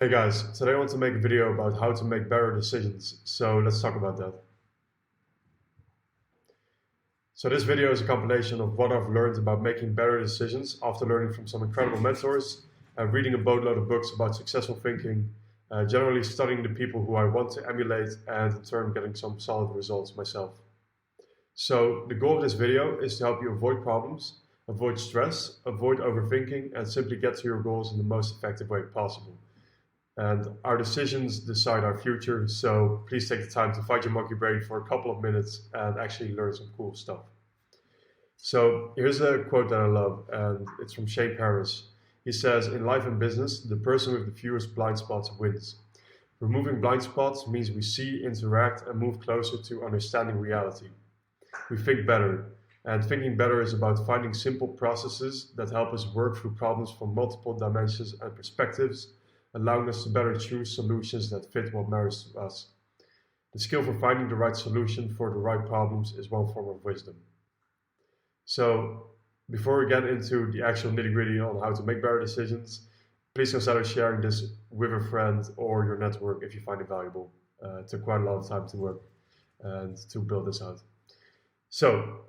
Hey guys, today I want to make a video about how to make better decisions. So let's talk about that. So this video is a compilation of what I've learned about making better decisions after learning from some incredible mentors, reading a boatload of books about successful thinking, generally studying the people who I want to emulate, and in turn getting some solid results myself. So the goal of this video is to help you avoid problems, avoid stress, avoid overthinking, and simply get to your goals in the most effective way possible. And our decisions decide our future, so please take the time to fight your monkey brain for a couple of minutes and actually learn some cool stuff. So here's a quote that I love, and it's from Shane Paris. He says, "In life and business, the person with the fewest blind spots wins." Removing blind spots means we see, interact, and move closer to understanding reality. We think better, and thinking better is about finding simple processes that help us work through problems from multiple dimensions and perspectives, allowing us to better choose solutions that fit what matters to us. The skill for finding the right solution for the right problems is one form of wisdom. So, before we get into the actual nitty gritty on how to make better decisions, please consider sharing this with a friend or your network if you find it valuable. It took quite a lot of time to work and to build this out. So,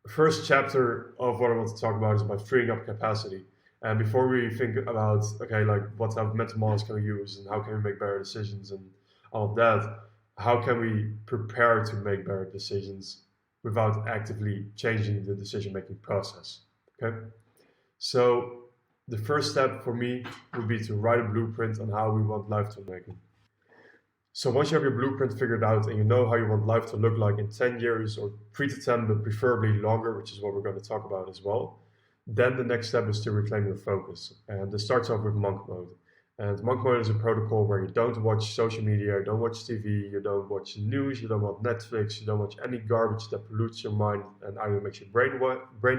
first chapter of what I want to talk about is about freeing up capacity. And before we think about, okay, like what type of mental models can we use and how can we make better decisions and all of that, how can we prepare to make better decisions without actively changing the decision making process? Okay. So the first step for me would be to write a blueprint on how we want life to make. So once you have your blueprint figured out and you know how you want life to look like in 10 years or 3 to 10, but preferably longer, which is what we're going to talk about as well, then the next step is to reclaim your focus. And this starts off with monk mode. And monk mode is a protocol where you don't watch social media, you don't watch TV, you don't watch news, you don't watch Netflix, you don't watch any garbage that pollutes your mind and either makes you brain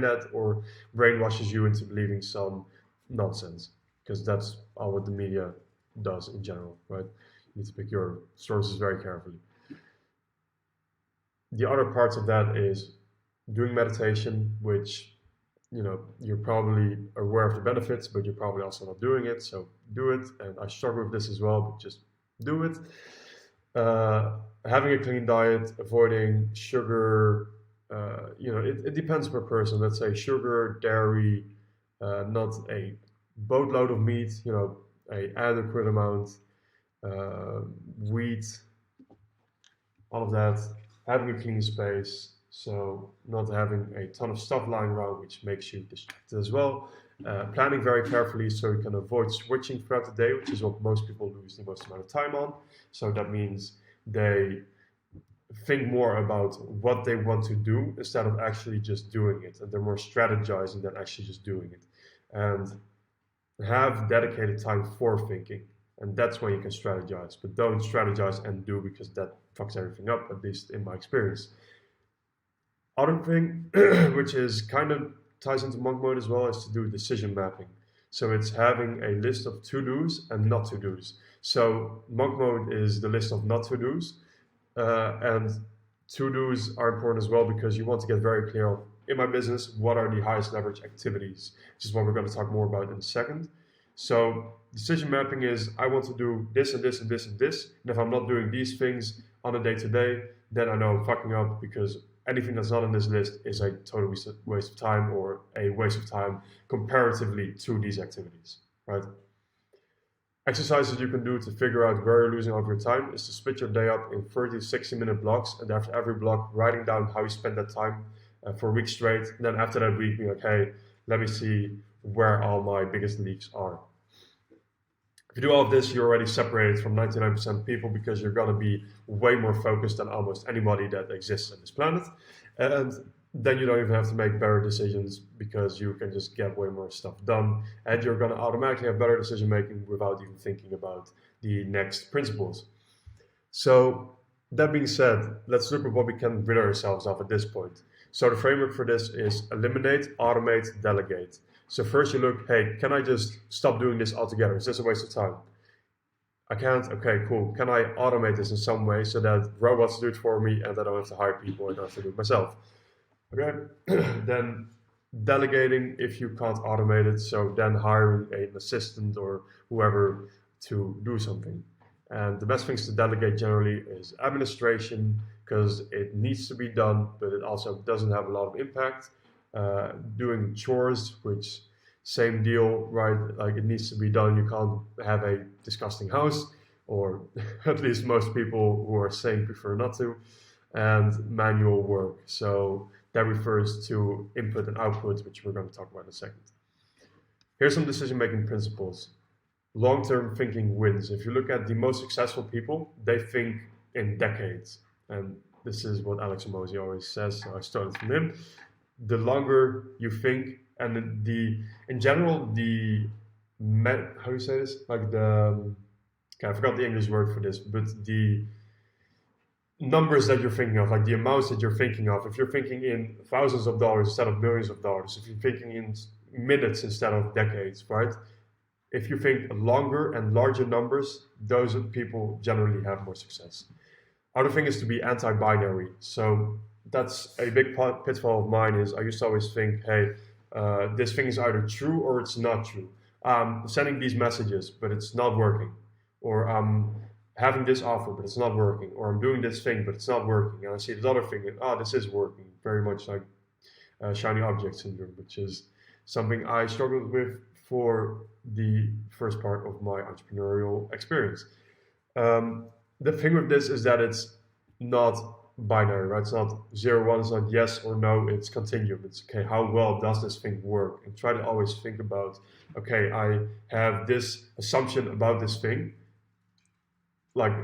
dead or brainwashes you into believing some nonsense. Because that's all what the media does in general, right? You need to pick your sources very carefully. The other parts of that is doing meditation, which you're probably aware of the benefits, but you're probably also not doing it. So do it. And I struggle with this as well, but just do it. Having a clean diet, avoiding sugar. It depends per person. Let's say sugar, dairy, not a boatload of meat. A adequate amount. Wheat, all of that. Having a clean space. So not having a ton of stuff lying around, which makes you distracted as well. Planning very carefully so you can avoid switching throughout the day, which is what most people lose the most amount of time on. So that means they think more about what they want to do instead of actually just doing it. And they're more strategizing than actually just doing it. And have dedicated time for thinking. And that's when you can strategize. But don't strategize and do, because that fucks everything up, at least in my experience. Other thing, which is kind of ties into monk mode as well, is to do decision mapping. So it's having a list of to-dos and not to-dos. So monk mode is the list of not to-dos, and to-dos are important as well because you want to get very clear on, in my business, what are the highest leverage activities, which is what we're going to talk more about in a second. So decision mapping is, I want to do this and this and this and this, and if I'm not doing these things on a day-to-day, then I know I'm fucking up, because anything that's not on this list is a total waste of time, or a waste of time comparatively to these activities, right? Exercises you can do to figure out where you're losing all of your time is to split your day up in 30 to 60 minute blocks, and after every block, writing down how you spend that time for a week straight. And then after that week, being like, hey, let me see where all my biggest leaks are. If you do all of this, you're already separated from 99% of people, because you're going to be way more focused than almost anybody that exists on this planet. And then you don't even have to make better decisions, because you can just get way more stuff done. And you're going to automatically have better decision making without even thinking about the next principles. So that being said, let's look at what we can rid ourselves of at this point. So the framework for this is eliminate, automate, delegate. So first you look, hey, can I just stop doing this altogether? Is this a waste of time? I can't. Okay, cool. Can I automate this in some way so that robots do it for me and I don't have to hire people, I don't have to do it myself? Okay. Then delegating if you can't automate it. So then hiring an assistant or whoever to do something. And the best things to delegate generally is administration, because it needs to be done, but it also doesn't have a lot of impact. Doing chores, which same deal, right? Like it needs to be done. You can't have a disgusting house, or at least most people who are sane prefer not to. And manual work. So that refers to input and output, which we're going to talk about in a second. Here's some decision-making principles. Long-term thinking wins. If you look at the most successful people, they think in decades. And this is what Alex Hormozi always says, so I started from him. The longer you think, and in general, how do you say this? Like okay, I forgot the English word for this, but the numbers that you're thinking of, like the amounts that you're thinking of, if you're thinking in thousands of dollars instead of millions of dollars, if you're thinking in minutes instead of decades, right? If you think longer and larger numbers, those people generally have more success. Other thing is to be anti-binary. So that's a big pitfall of mine. Is I used to always think, hey, this thing is either true or it's not true. I'm sending these messages, but it's not working. Or I'm having this offer, but it's not working. Or I'm doing this thing, but it's not working. And I see this other thing, and this is working. Very much like shiny object syndrome, which is something I struggled with for the first part of my entrepreneurial experience. The thing with this is that it's not binary, right? It's not 0-1, it's not yes or no, it's continuum. It's okay, how well does this thing work? And try to always think about, okay, I have this assumption about this thing. Like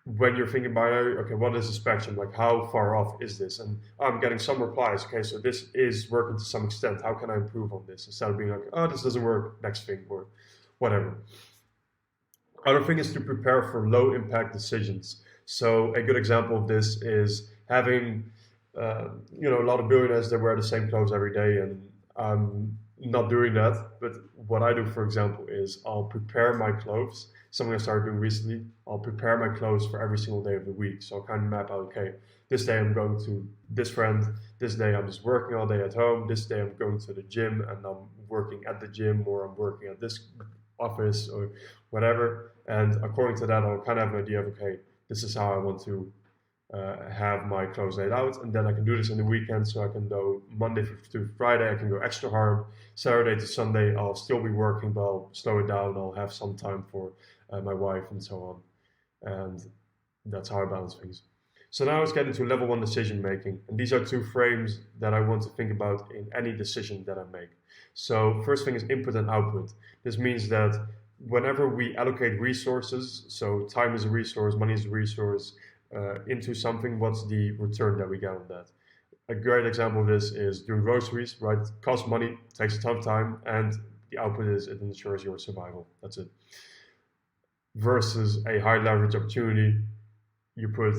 when you're thinking binary, okay, what is the spectrum? Like how far off is this? And I'm getting some replies, okay, so this is working to some extent. How can I improve on this? Instead of being like, oh, this doesn't work, next thing, or whatever. Other thing is to prepare for low impact decisions. So a good example of this is having, a lot of billionaires that wear the same clothes every day, and I'm not doing that. But what I do, for example, is I'll prepare my clothes. Something I started doing recently. I'll prepare my clothes for every single day of the week. So I'll kind of map out, okay, this day I'm going to this friend. This day I'm just working all day at home. This day I'm going to the gym and I'm working at the gym, or I'm working at this office or whatever. And according to that, I'll kind of have an idea of, okay, this is how I want to have my clothes laid out. And then I can do this in the weekend. So I can go Monday to Friday, I can go extra hard. Saturday to Sunday, I'll still be working, but I'll slow it down. I'll have some time for my wife and so on. And that's how I balance things. So now let's get into level 1 decision making. And these are 2 frames that I want to think about in any decision that I make. So first thing is input and output. This means that whenever we allocate resources, so time is a resource, money is a resource, into something, what's the return that we get on that? A great example of this is doing groceries, right? It costs money, takes a ton of time, and the output is it ensures your survival. That's it. Versus a high leverage opportunity, you put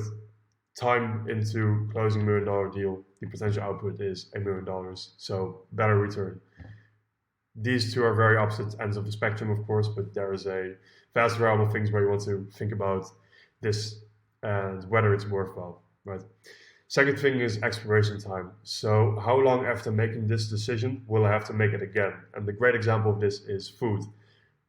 time into closing $1 million deal, the potential output is $1 million, so better return. These 2 are very opposite ends of the spectrum, of course, but there is a vast variety of things where you want to think about this and whether it's worthwhile, right? Second thing is exploration time. So how long after making this decision will I have to make it again? And the great example of this is food.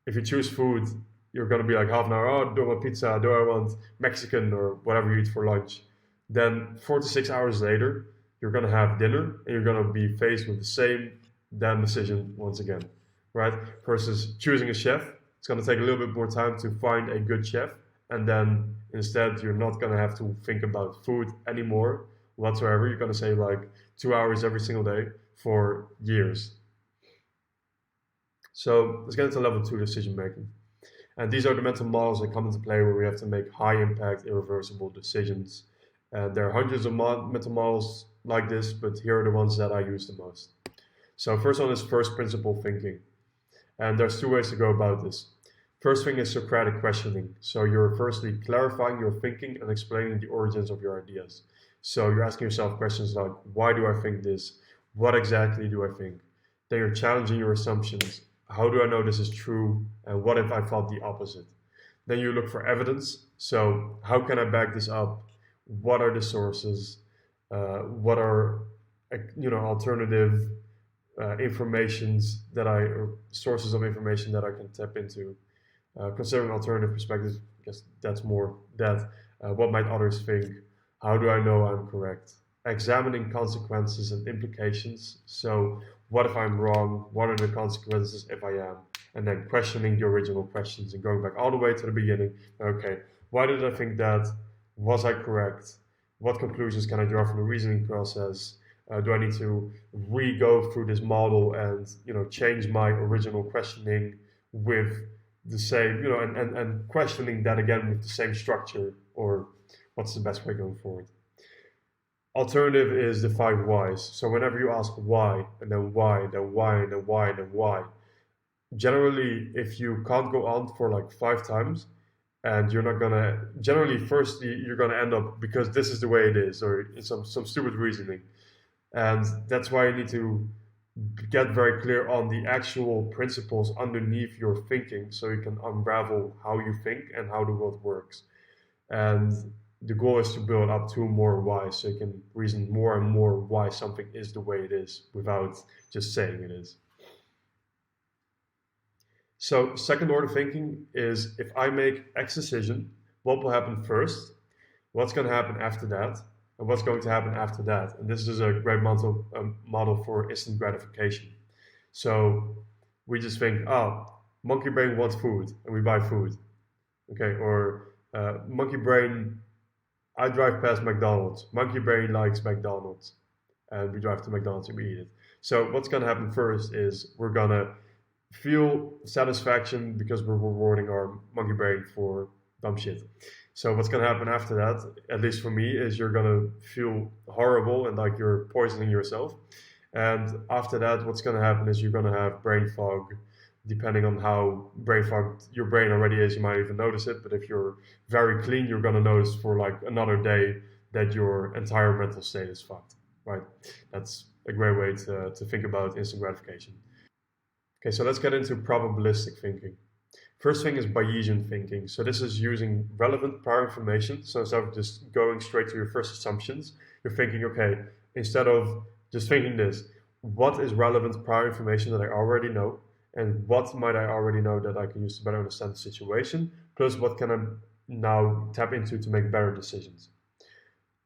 If you choose food, you're going to be like half an hour, oh, do I want pizza, do I want Mexican, or whatever you eat for lunch. Then 4 to 6 hours later, you're going to have dinner and you're going to be faced with the same damn decision once again, right? Versus choosing a chef, it's going to take a little bit more time to find a good chef. And then instead, you're not going to have to think about food anymore whatsoever. You're going to save like 2 hours every single day for years. So let's get into level 2 decision making. And these are the mental models that come into play where we have to make high impact, irreversible decisions. And there are hundreds of mental models like this, but here are the ones that I use the most. So first one is first principle thinking. And there's 2 ways to go about this. First thing is Socratic questioning. So you're firstly clarifying your thinking and explaining the origins of your ideas. So you're asking yourself questions like, why do I think this? What exactly do I think? Then you're challenging your assumptions. How do I know this is true? And what if I thought the opposite? Then you look for evidence. So how can I back this up? What are the sources? What are alternative or sources of information that I can tap into? Considering alternative perspectives, I guess that's more that. What might others think? How do I know I'm correct? Examining consequences and implications. So, what if I'm wrong? What are the consequences if I am? And then questioning the original questions and going back all the way to the beginning. Okay, why did I think that? Was I correct? What conclusions can I draw from the reasoning process? Do I need to re-go through this model and change my original questioning with the same, and questioning that again with the same structure, or what's the best way going forward? Alternative is the 5 whys. So whenever you ask why, and then why, then why, and then why, and then why, generally, if you can't go on for like 5 times, and you're not gonna, generally, first you're gonna end up because this is the way it is, or some stupid reasoning, and that's why you need to get very clear on the actual principles underneath your thinking so you can unravel how you think and how the world works. And the goal is to build up 2 more whys so you can reason more and more why something is the way it is without just saying it is. So second order thinking is, if I make X decision, what will happen first? What's going to happen after that? And what's going to happen after that? And this is a great model for instant gratification. So we just think, oh, monkey brain wants food, and we buy food. Okay, or monkey brain, I drive past McDonald's. Monkey brain likes McDonald's, and we drive to McDonald's and we eat it. So what's going to happen first is we're going to feel satisfaction because we're rewarding our monkey brain for dumb shit. So what's going to happen after that, at least for me, is you're going to feel horrible and like you're poisoning yourself. And after that, what's going to happen is you're going to have brain fog. Depending on how brain fogged your brain already is, you might even notice it. But if you're very clean, you're going to notice for like another day that your entire mental state is fucked, right? That's a great way to think about instant gratification. Okay, so let's get into probabilistic thinking. First thing is Bayesian thinking. So this is using relevant prior information. So instead of just going straight to your first assumptions, you're thinking, okay, instead of just thinking this, what is relevant prior information that I already know? And what might I already know that I can use to better understand the situation? Plus, what can I now tap into to make better decisions?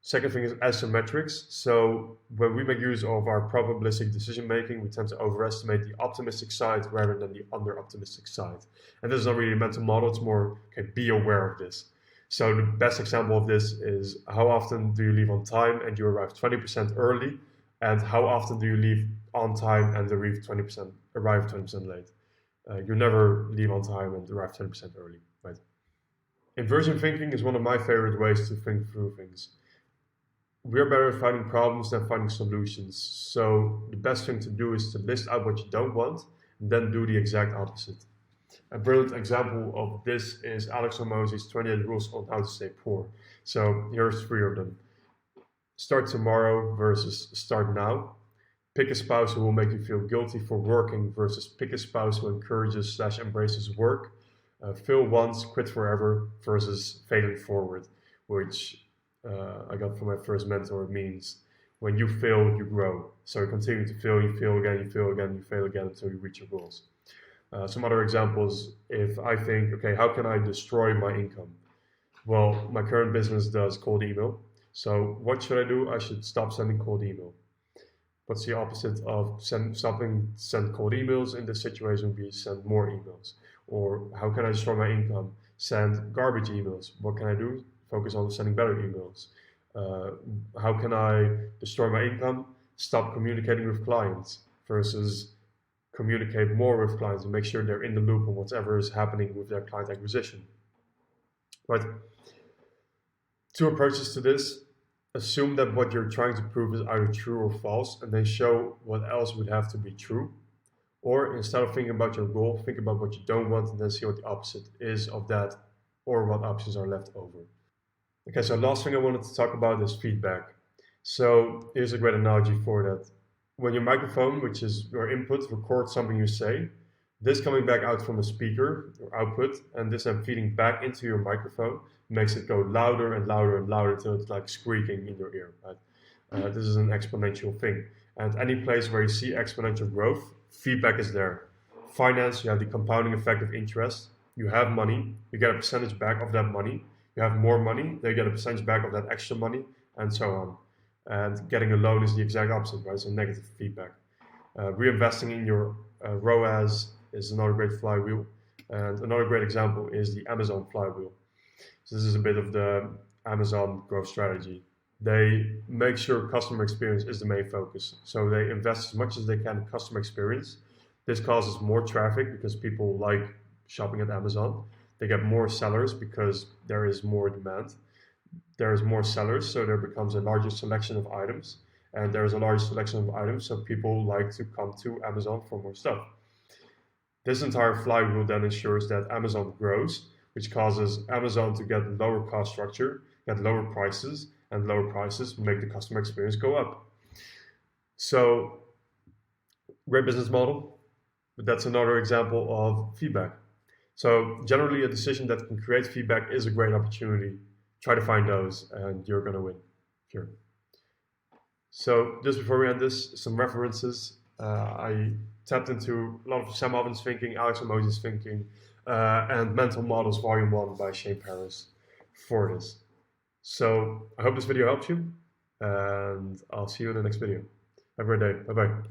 Second thing is asymmetrics. So when we make use of our probabilistic decision making, we tend to overestimate the optimistic side rather than the under-optimistic side. And this is not really a mental model, it's more, okay, be aware of this. So the best example of this is, how often do you leave on time and you arrive 20% early? And how often do you leave on time and arrive 20% late? You never leave on time and arrive 20% early, right? Inversion thinking is one of my favorite ways to think through things. We're better at finding problems than finding solutions. So the best thing to do is to list out what you don't want and then do the exact opposite. A brilliant example of this is Alex Hormozi's 28 rules on how to stay poor. So here's 3 of them. Start tomorrow versus start now. Pick a spouse who will make you feel guilty for working versus pick a spouse who encourages/embraces work. Fail once, quit forever versus failing forward, which I got from my first mentor. Means when you fail, you grow. So you continue to fail, you fail again, you fail again, you fail again until you reach your goals. Some other examples, if I think, okay, how can I destroy my income? Well, my current business does cold email. So what should I do? I should stop sending cold email. What's the opposite of send cold emails? In this situation would be send more emails. Or how can I destroy my income? Send garbage emails. What can I do? Focus on sending better emails. How can I destroy my income? Stop communicating with clients versus communicate more with clients and make sure they're in the loop on whatever is happening with their client acquisition. Right? 2 approaches to this. Assume that what you're trying to prove is either true or false, and then show what else would have to be true. Or instead of thinking about your goal, think about what you don't want and then see what the opposite is of that, or what options are left over. Okay, so last thing I wanted to talk about is feedback. So here's a great analogy for that. When your microphone, which is your input, records something you say, this coming back out from a speaker or output, and this then feeding back into your microphone makes it go louder and louder and louder until it's like squeaking in your ear. Right? This is an exponential thing. And any place where you see exponential growth, feedback is there. Finance, you have the compounding effect of interest. You have money, you get a percentage back of that money. You have more money, they get a percentage back of that extra money, and so on. And getting a loan is the exact opposite, right? So negative feedback. Reinvesting in your ROAS is another great flywheel. And another great example is the Amazon flywheel. So this is a bit of the Amazon growth strategy. They make sure customer experience is the main focus. So they invest as much as they can in customer experience. This causes more traffic because people like shopping at Amazon. They get more sellers because there is more demand. There is more sellers, so there becomes a larger selection of items. And there is a larger selection of items, so people like to come to Amazon for more stuff. This entire flywheel then ensures that Amazon grows, which causes Amazon to get lower cost structure, get lower prices, and lower prices make the customer experience go up. So, great business model, but that's another example of feedback. So, generally, a decision that can create feedback is a great opportunity. Try to find those, and you're going to win. Sure. So, just before we end this, some references. I tapped into a lot of Sam Ovens thinking, Alex Hormozi's thinking, and Mental Models Volume 1 by Shane Paris for this. So I hope this video helps you, and I'll see you in the next video. Have a great day. Bye-bye.